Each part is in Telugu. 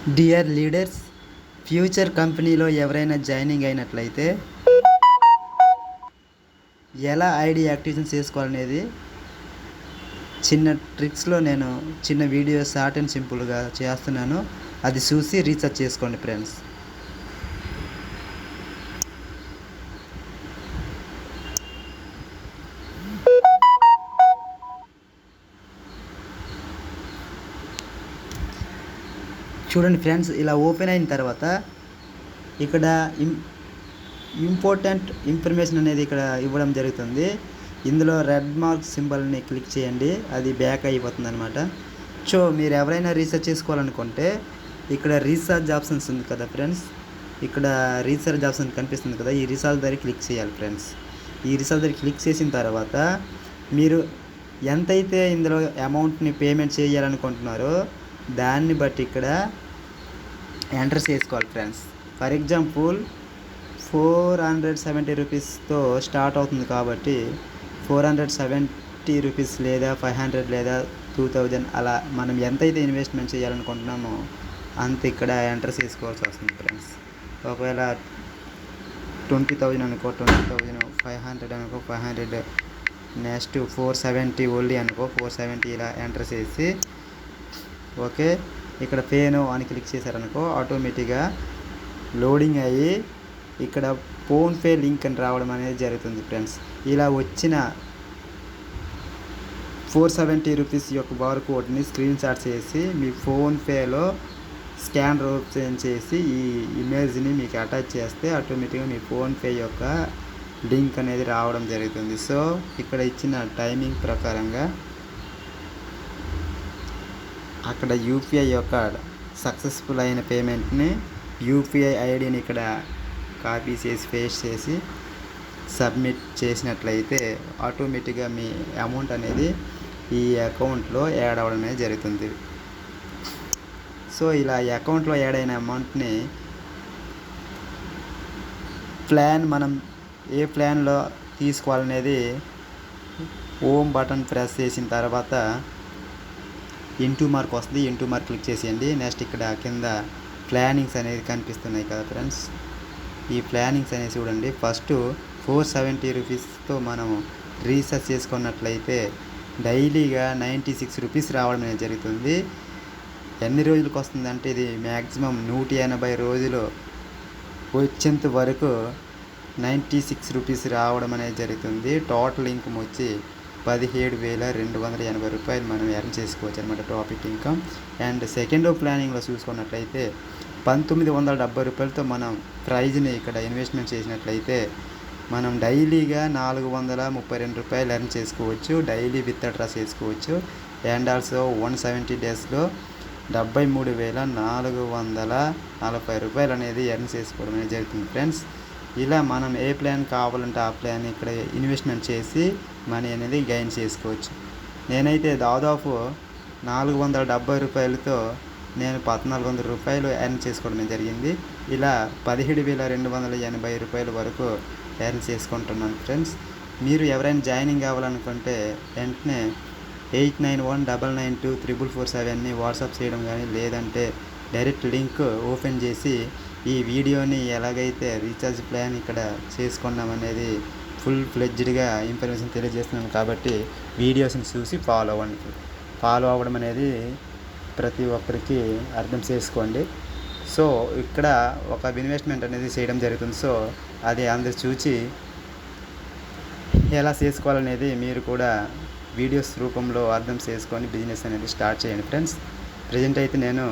డియర్ లీడర్స్, ఫ్యూచర్ కంపెనీలో ఎవరైనా జాయినింగ్ అయినట్లయితే ఎలా ఐడి యాక్టివేషన్ చేసుకోవాలనేది చిన్న ట్రిక్స్లో నేను చిన్న వీడియో షార్ట్ అండ్ సింపుల్గా చేస్తున్నాను. అది చూసి రీసెర్చ్ చేసుకోండి ఫ్రెండ్స్. చూడండి ఫ్రెండ్స్, ఇలా ఓపెన్ అయిన తర్వాత ఇక్కడ ఇంపార్టెంట్ ఇన్ఫర్మేషన్ అనేది ఇక్కడ ఇవ్వడం జరుగుతుంది. ఇందులో రెడ్ మార్క్ సింబల్ని క్లిక్ చేయండి, అది బ్యాక్ అయిపోతుంది అనమాట. సో మీరు ఎవరైనా రీసెర్చ్ చేసుకోవాలనుకుంటే ఇక్కడ రీసెర్చ్ ఆప్షన్స్ ఉంది కదా ఫ్రెండ్స్, ఇక్కడ రీసెర్చ్ ఆప్షన్ కనిపిస్తుంది కదా, ఈ రీసెర్చ్ దగ్గర క్లిక్ చేయాలి ఫ్రెండ్స్. ఈ రీసెర్చ్ దగ్గర క్లిక్ చేసిన తర్వాత మీరు ఎంతైతే ఇందులో అమౌంట్ని పేమెంట్ చేయాలనుకుంటున్నారో దాన్ని బట్టి ఇక్కడ ఎంటర్ చేసుకోవాలి ఫ్రెండ్స్. ఫర్ ఎగ్జాంపుల్ 470 రూపీస్తో స్టార్ట్ అవుతుంది కాబట్టి 470 రూపీస్ లేదా 500 లేదా 2000 అలా మనం ఎంతైతే ఇన్వెస్ట్మెంట్ చేయాలనుకుంటున్నామో అంత ఇక్కడ ఎంటర్ చేసుకోవాల్సి వస్తుంది ఫ్రెండ్స్. ఒకవేళ 20,000 అనుకో 20,000, 500 అనుకో 500, నెక్స్ట్ 470 ఓన్లీ అనుకో 470 ఇలా ఎంటర్ చేసి ఓకే ఇక్కడ పేను అని క్లిక్ చేశారనుకో ఆటోమేటిక్గా లోడింగ్ అయ్యి ఇక్కడ ఫోన్పే లింక్ అని రావడం అనేది జరుగుతుంది ఫ్రెండ్స్. ఇలా వచ్చిన 470 రూపీస్ యొక్క బార్ కోడ్ని స్క్రీన్ షాట్ చేసి మీ ఫోన్పేలో స్కానర్ ఓపెన్ చేసి ఈ ఇమేజ్ని మీకు అటాచ్ చేస్తే ఆటోమేటిక్గా మీ ఫోన్పే యొక్క లింక్ అనేది రావడం జరుగుతుంది. సో ఇక్కడ ఇచ్చిన టైమింగ్ ప్రకారంగా అక్కడ యూపీఐ యొక్క సక్సెస్ఫుల్ అయిన పేమెంట్ని యూపీఐ ఐడిని ఇక్కడ కాపీ చేసి పేస్ట్ చేసి సబ్మిట్ చేసినట్లయితే ఆటోమేటిక్గా మీ అమౌంట్ అనేది ఈ అకౌంట్లో యాడ్ అవ్వడం అనేది జరుగుతుంది. సో ఇలా ఈ అకౌంట్లో యాడ్ అయిన అమౌంట్ని మనం ఏ ప్లాన్లో తీసుకోవాలనేది హోమ్ బటన్ ప్రెస్ చేసిన తర్వాత ఇంటూ మార్క్ వస్తుంది, ఇంటూ మార్క్ క్లిక్ చేసేయండి. నెక్స్ట్ ఇక్కడ కింద ప్లానింగ్స్ అనేది కనిపిస్తున్నాయి కదా ఫ్రెండ్స్, ఈ ప్లానింగ్స్ అనేది చూడండి. ఫస్ట్ 470 రూపీస్తో మనం రీసెర్చ్ చేసుకున్నట్లయితే డైలీగా 96 రూపీస్ రావడం అనేది జరుగుతుంది. ఎన్ని రోజులకు వస్తుంది అంటే ఇది మ్యాక్సిమం 180 రోజులు వచ్చేంత వరకు 96 రూపీస్ రావడం అనేది జరుగుతుంది. టోటల్ ఇన్కమ్ వచ్చి 17,280 రూపాయలు మనం ఎర్న్ చేసుకోవచ్చు అనమాట ప్రాఫిట్ ఇన్కమ్. అండ్ సెకండ్ ప్లానింగ్లో చూసుకున్నట్లయితే 1,970 రూపాయలతో మనం ప్రైజ్ని ఇక్కడ ఇన్వెస్ట్మెంట్ చేసినట్లయితే మనం డైలీగా 432 రూపాయలు ఎర్న్ చేసుకోవచ్చు, డైలీ విత్ డ్రా చేసుకోవచ్చు. అండ్ ఆల్సో 170 డేస్లో 73,440 రూపాయలు అనేది ఎర్న్ చేసుకోవడం అనేది జరుగుతుంది ఫ్రెండ్స్. ఇలా మనం ఏ ప్లాన్ కావాలంటే ఆ ప్లాన్ ఇక్కడ ఇన్వెస్ట్మెంట్ చేసి మనీ అనేది గెయిన్ చేసుకోవచ్చు. నేనైతే దాదాపు 470 రూపాయలతో నేను 1,400 రూపాయలు ఎర్న్ చేసుకోవడం జరిగింది. ఇలా 17,280 రూపాయల వరకు ఎర్న్ చేసుకుంటున్నాను ఫ్రెండ్స్. మీరు ఎవరైనా జాయినింగ్ కావాలనుకుంటే వెంటనే 8919924447ని వాట్సాప్ చేయడం కానీ లేదంటే డైరెక్ట్ లింక్ ఓపెన్ చేసి ఈ వీడియోని ఎలాగైతే రీఛార్జ్ ప్లాన్ ఇక్కడ చేసుకున్నామనేది ఫుల్ ఫ్లెడ్జ్డ్గా ఇన్ఫర్మేషన్ తెలియజేస్తున్నాను కాబట్టి వీడియోస్ని చూసి ఫాలో అవ్వడం అనేది ప్రతి ఒక్కరికి అర్థం చేసుకోండి. సో ఇక్కడ ఒక ఇన్వెస్ట్మెంట్ అనేది చేయడం జరుగుతుంది. సో అది అందరు చూసి ఎలా చేసుకోవాలనేది మీరు కూడా వీడియోస్ రూపంలో అర్థం చేసుకొని బిజినెస్ అనేది స్టార్ట్ చేయండి ఫ్రెండ్స్. ప్రజెంట్ అయితే నేను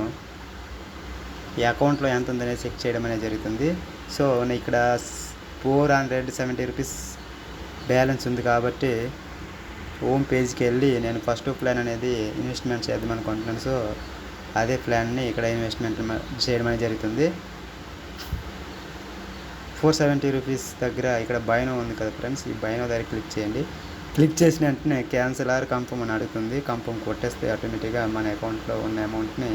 ఈ అకౌంట్లో ఎంత ఉందనేది చెక్ చేయడం అనేది జరుగుతుంది. సో ఇక్కడ 470 రూపీస్ బ్యాలెన్స్ ఉంది కాబట్టి హోమ్ పేజ్కి వెళ్ళి నేను ఫస్ట్ ప్లాన్ అనేది ఇన్వెస్ట్మెంట్ చేద్దాం అనుకుంటున్నాను. సో అదే ప్లాన్ని ఇక్కడ ఇన్వెస్ట్మెంట్ చేయడం అనేది జరుగుతుంది. 470 రూపీస్ దగ్గర ఇక్కడ బైనో ఉంది కదా ఫ్రెండ్స్, ఈ బైనో దగ్గర క్లిక్ చేయండి. క్లిక్ చేసిన వెంటనే క్యాన్సిల్ ఆర్ కన్ఫర్మ్ అని అడుగుతుంది. కన్ఫర్మ్ కొట్టేస్తే ఆటోమేటిక్గా మన అకౌంట్లో ఉన్న అమౌంట్ని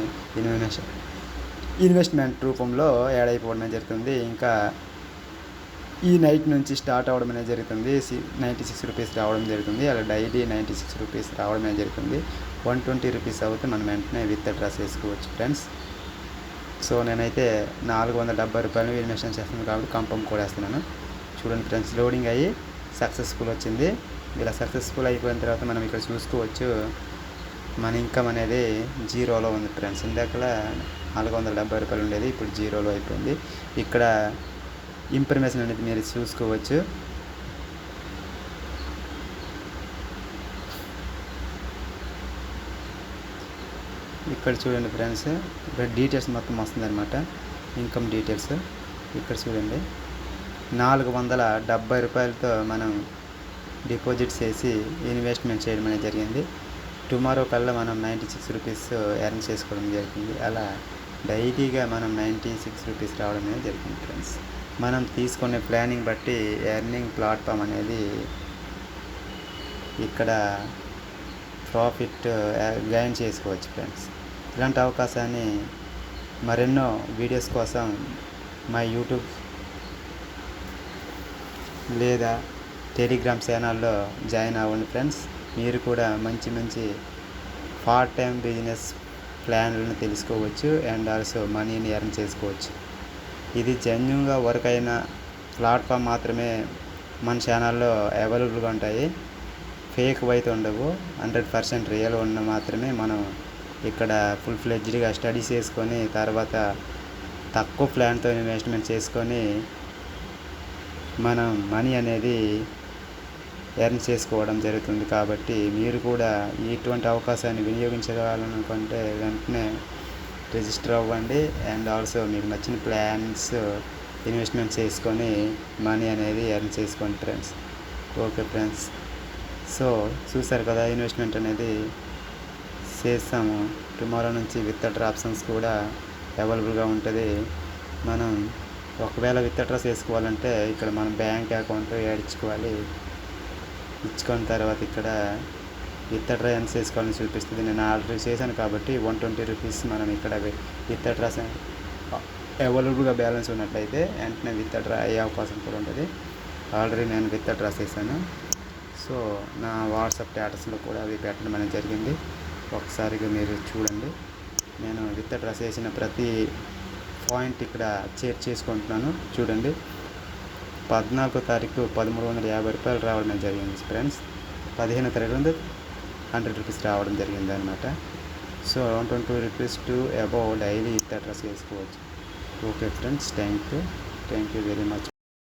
ఇన్వెస్ట్మెంట్ రూపంలో యాడ్ అయిపోవడం జరుగుతుంది. ఇంకా ఈ నైట్ నుంచి స్టార్ట్ అవ్వడం అనేది జరుగుతుంది. 96 రూపీస్ రావడం జరుగుతుంది. అలా డైలీ 96 రూపీస్ రావడం అనేది జరుగుతుంది. 120 రూపీస్ అవుతే మనం వెంటనే విత్ డ్రా చేసుకోవచ్చు ఫ్రెండ్స్. సో నేనైతే రూ. 470 ఇన్వెస్ట్మెంట్ చేస్తున్నాను కాబట్టి కన్ఫర్మ్ కొట్టేస్తున్నాను. చూడండి ఫ్రెండ్స్, లోడింగ్ అయ్యి సక్సెస్ఫుల్ వచ్చింది. ఇలా సక్సెస్ఫుల్ అయిపోయిన తర్వాత మనం ఇక్కడ చూసుకోవచ్చు మన ఇన్కమ్ అనేది జీరోలో ఉంది ఫ్రెండ్స్. ఇందాకలా రూ. 470 ఉండేది, ఇప్పుడు జీరోలో అయిపోయింది. ఇక్కడ ఇన్ఫర్మేషన్ అనేది మీరు చూసుకోవచ్చు. ఇక్కడ చూడండి ఫ్రెండ్స్, ఇక్కడ డీటెయిల్స్ మొత్తం వస్తుంది అనమాట, ఇన్కమ్ డీటెయిల్స్. ఇక్కడ చూడండి, రూ. 470తో మనం డిపాజిట్ చేసి ఇన్వెస్ట్మెంట్ చేయడం అనేది జరిగింది. టుమారో కల్లా మనం రూ. 96 ఎర్న్ చేసుకోవడం జరిగింది. అలా డైలీగా మనం రూ. 96 రావడం అనేది జరిగింది ఫ్రెండ్స్. మనం తీసుకునే ప్లానింగ్ బట్టి ఎర్నింగ్ ప్లాట్ఫామ్ అనేది ఇక్కడ ప్రాఫిట్ గెయిన్ చేసుకోవచ్చు ఫ్రెండ్స్. ఇలాంటి అవకాశాన్ని మరెన్నో వీడియోస్ కోసం మా యూట్యూబ్ లేదా టెలిగ్రామ్ ఛానల్లో జాయిన్ అవ్వండి ఫ్రెండ్స్. మీరు కూడా మంచి మంచి పార్ట్ టైం బిజినెస్ ప్లాన్లను తెలుసుకోవచ్చు అండ్ ఆల్సో మనీని ఎర్న్ చేసుకోవచ్చు. ఇది జెన్యూన్గా వర్క్ అయిన ప్లాట్ఫామ్ మాత్రమే మన ఛానల్లో అవైలబుల్గా ఉంటాయి. ఫేక్ అయితే ఉండవు, 100% రియల్ ఉన్న మాత్రమే మనం ఇక్కడ ఫుల్ ఫ్లెడ్జ్డ్గా స్టడీ చేసుకొని తర్వాత తక్కువ ప్లాన్తో ఇన్వెస్ట్మెంట్ చేసుకొని మనం మనీ అనేది ఎర్న్ చేసుకోవడం జరుగుతుంది. కాబట్టి మీరు కూడా ఇటువంటి అవకాశాన్ని వినియోగించగలనుకుంటే వెంటనే రిజిస్టర్ అవ్వండి అండ్ ఆల్సో మీకు నచ్చిన ప్లాన్స్ ఇన్వెస్ట్మెంట్ చేసుకొని మనీ అనేది ఎర్న్ చేసుకోండి ఫ్రెండ్స్. ఓకే ఫ్రెండ్స్, సో చూసారు కదా, ఇన్వెస్ట్మెంట్ అనేది చేస్తాము. టుమారో నుంచి విత్డ్రా ఆప్షన్స్ కూడా అవైలబుల్గా ఉంటుంది. మనం ఒకవేళ విత్డ్రా చేసుకోవాలంటే ఇక్కడ మనం బ్యాంక్ అకౌంట్ ఇచ్చుకున్న తర్వాత ఇక్కడ విత్డ్రా ఎంత చేసుకోవాలని చూపిస్తుంది. నేను ఆల్రెడీ చేశాను కాబట్టి రూ. 120 మనం ఇక్కడ విత్డ్రా అవైలబుల్గా బ్యాలెన్స్ ఉన్నట్లయితే వెంటనే విత్డ్రా అయ్యే అవకాశం కూడా ఉంటుంది. ఆల్రెడీ నేను విత్డ్రా చేశాను. సో నా వాట్సాప్ స్టేటస్లో కూడా అవి పెట్టడం అనేది జరిగింది. ఒకసారిగా మీరు చూడండి. నేను విత్డ్రా చేసిన ప్రతి పాయింట్ ఇక్కడ షేర్ చేసుకుంటున్నాను. చూడండి, 14వ తారీఖు రూ. 1,350 రావడం జరిగింది ఫ్రెండ్స్. 15వ తారీఖు రూ. 100 రావడం జరిగింది అనమాట. సో రూ. 120 టు అబౌవ్ డైలీ విత్డ్రా చేసుకోవచ్చు. Okay friends, thank you very much.